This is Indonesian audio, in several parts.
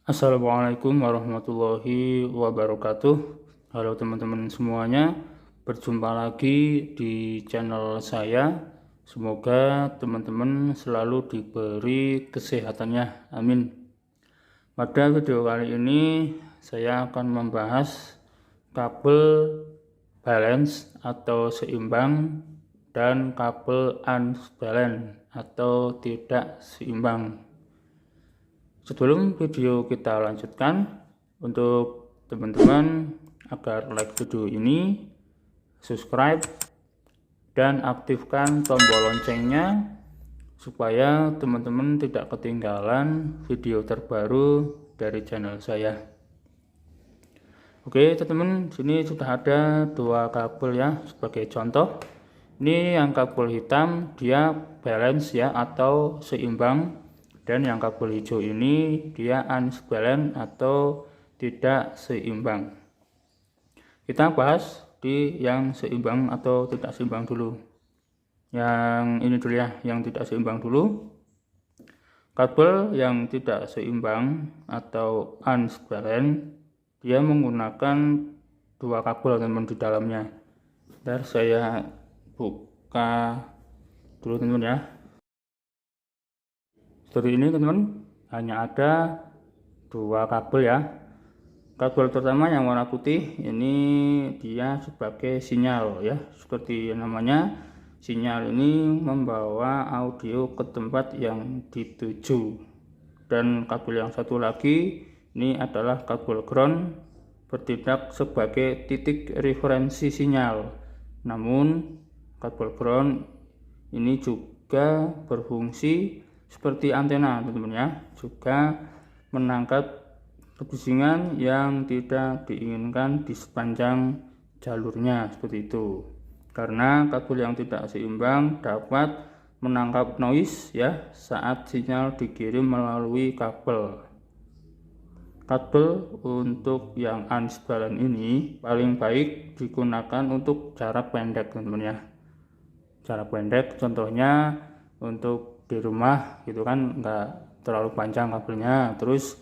Assalamualaikum warahmatullahi wabarakatuh. Halo teman-teman semuanya, berjumpa lagi di channel saya. Semoga teman-teman selalu diberi kesehatannya, amin. Pada video kali ini saya akan membahas kabel balance atau seimbang dan kabel unbalance atau tidak seimbang. Sebelum video kita lanjutkan, untuk teman-teman agar like video ini, subscribe, dan aktifkan tombol loncengnya supaya teman-teman tidak ketinggalan video terbaru dari channel saya. Oke teman-teman, sini sudah ada dua kabel ya sebagai contoh. Ini yang kabel hitam dia balance ya atau seimbang. Dan yang kabel hijau ini dia unbalance atau tidak seimbang. Kita bahas di yang seimbang atau tidak seimbang dulu. Yang ini dulu ya, yang tidak seimbang dulu. Kabel yang tidak seimbang atau unbalance dia menggunakan dua kabel teman-teman di dalamnya. Bentar saya buka dulu teman-teman ya. Seperti ini teman-teman, hanya ada dua kabel ya. Kabel pertama yang warna putih ini dia sebagai sinyal ya, seperti namanya, sinyal ini membawa audio ke tempat yang dituju. Dan kabel yang satu lagi ini adalah kabel ground, bertindak sebagai titik referensi sinyal. Namun kabel ground ini juga berfungsi seperti antena teman-teman ya, juga menangkap kebisingan yang tidak diinginkan di sepanjang jalurnya seperti itu. Karena kabel yang tidak seimbang dapat menangkap noise ya saat sinyal dikirim melalui kabel. Kabel untuk yang unbalance ini paling baik digunakan untuk jarak pendek teman-teman ya. Jarak pendek contohnya untuk di rumah gitu kan, nggak terlalu panjang kabelnya. Terus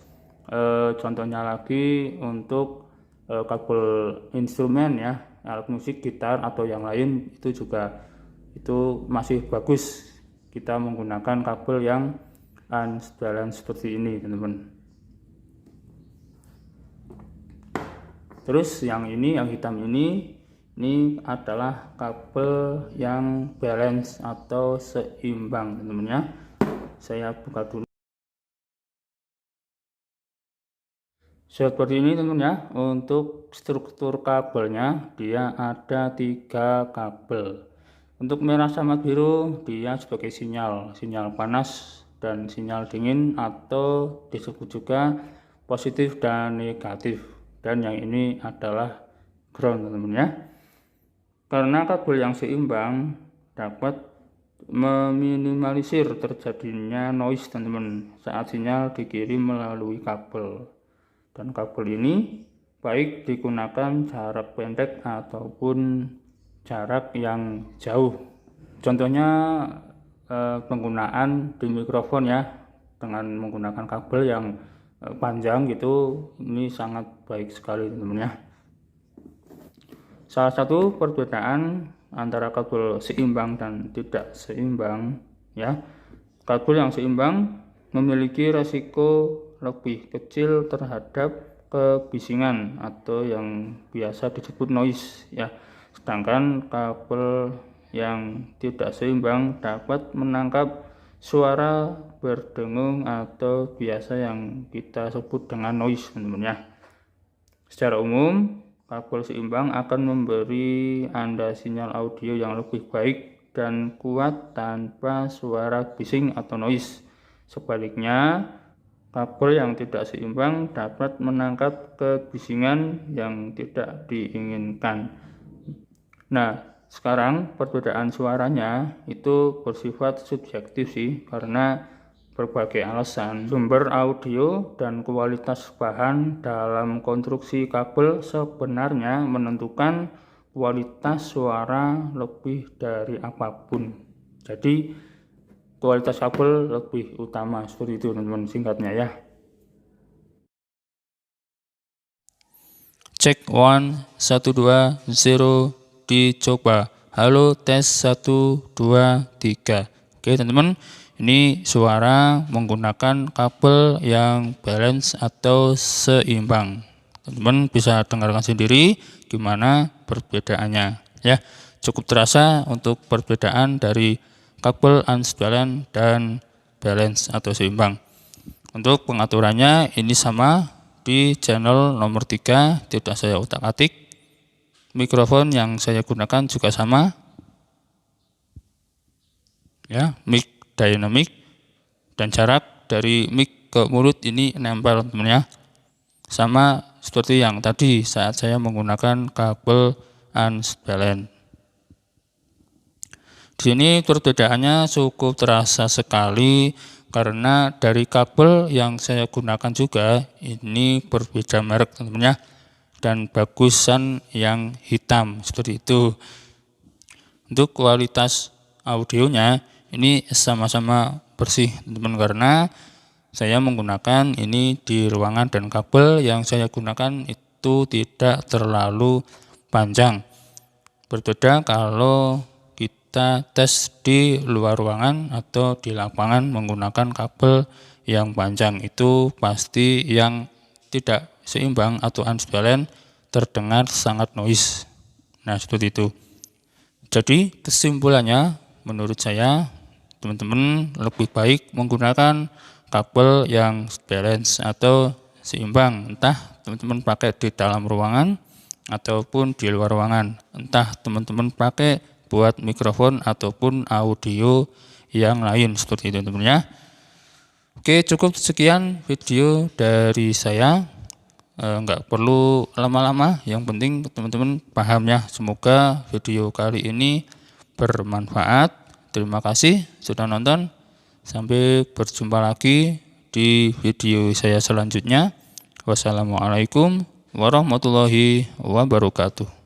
contohnya lagi untuk kabel instrumen ya, alat musik, gitar atau yang lain, itu juga itu masih bagus kita menggunakan kabel yang unbalance seperti ini teman-teman. Terus yang ini, yang hitam ini adalah kabel yang balance atau seimbang teman-teman ya. Saya buka dulu. Seperti ini teman-teman ya. Untuk struktur kabelnya dia ada 3 kabel. Untuk merah sama biru dia sebagai sinyal panas dan sinyal dingin atau disebut juga positif dan negatif. Dan yang ini adalah ground teman-teman ya. Karena kabel yang seimbang dapat meminimalisir terjadinya noise teman-teman saat sinyal dikirim melalui kabel. Dan kabel ini baik digunakan jarak pendek ataupun jarak yang jauh. Contohnya penggunaan di mikrofon ya, dengan menggunakan kabel yang panjang gitu, ini sangat baik sekali teman-teman ya. Salah satu perbedaan antara kabel seimbang dan tidak seimbang ya, kabel yang seimbang memiliki resiko lebih kecil terhadap kebisingan atau yang biasa disebut noise ya. Sedangkan kabel yang tidak seimbang dapat menangkap suara berdengung atau biasa yang kita sebut dengan noise teman-teman ya. Secara umum kabel seimbang akan memberi Anda sinyal audio yang lebih baik dan kuat tanpa suara bising atau noise. Sebaliknya, kabel yang tidak seimbang dapat menangkap kebisingan yang tidak diinginkan. Nah, sekarang perbedaan suaranya itu bersifat subjektif sih, karena berbagai alasan. Sumber audio dan kualitas bahan dalam konstruksi kabel sebenarnya menentukan kualitas suara lebih dari apapun. Jadi kualitas kabel lebih utama, seperti itu teman-teman singkatnya ya. Cek 1 1 2 0 dicoba. Halo tes 1 2 3. Oke teman-teman, ini suara menggunakan kabel yang balance atau seimbang. Teman-teman bisa dengarkan sendiri gimana perbedaannya ya. Cukup terasa untuk perbedaan dari kabel unbalance dan balance atau seimbang. Untuk pengaturannya ini sama di channel nomor 3, tidak saya utak-atik. Mikrofon yang saya gunakan juga sama ya, mic dynamic, dan jarak dari mic ke mulut ini nempel teman ya, sama seperti yang tadi saat saya menggunakan kabel unbalance. Di sini perbedaannya cukup terasa sekali karena dari kabel yang saya gunakan juga ini berbeda merek teman-teman ya, dan bagusan yang hitam seperti itu. Untuk kualitas audionya ini sama-sama bersih teman-teman, karena saya menggunakan ini di ruangan dan kabel yang saya gunakan itu tidak terlalu panjang. Berbeda kalau kita tes di luar ruangan atau di lapangan menggunakan kabel yang panjang, itu pasti yang tidak seimbang atau unbalance terdengar sangat noise. Nah seperti itu. Jadi kesimpulannya menurut saya teman-teman lebih baik menggunakan kabel yang balance atau seimbang, entah teman-teman pakai di dalam ruangan ataupun di luar ruangan, entah teman-teman pakai buat mikrofon ataupun audio yang lain seperti itu teman-teman ya. Oke, cukup sekian video dari saya, nggak perlu lama-lama, yang penting teman-teman paham ya. Semoga video kali ini bermanfaat. Terima kasih sudah nonton, sampai berjumpa lagi di video saya selanjutnya. Wassalamualaikum warahmatullahi wabarakatuh.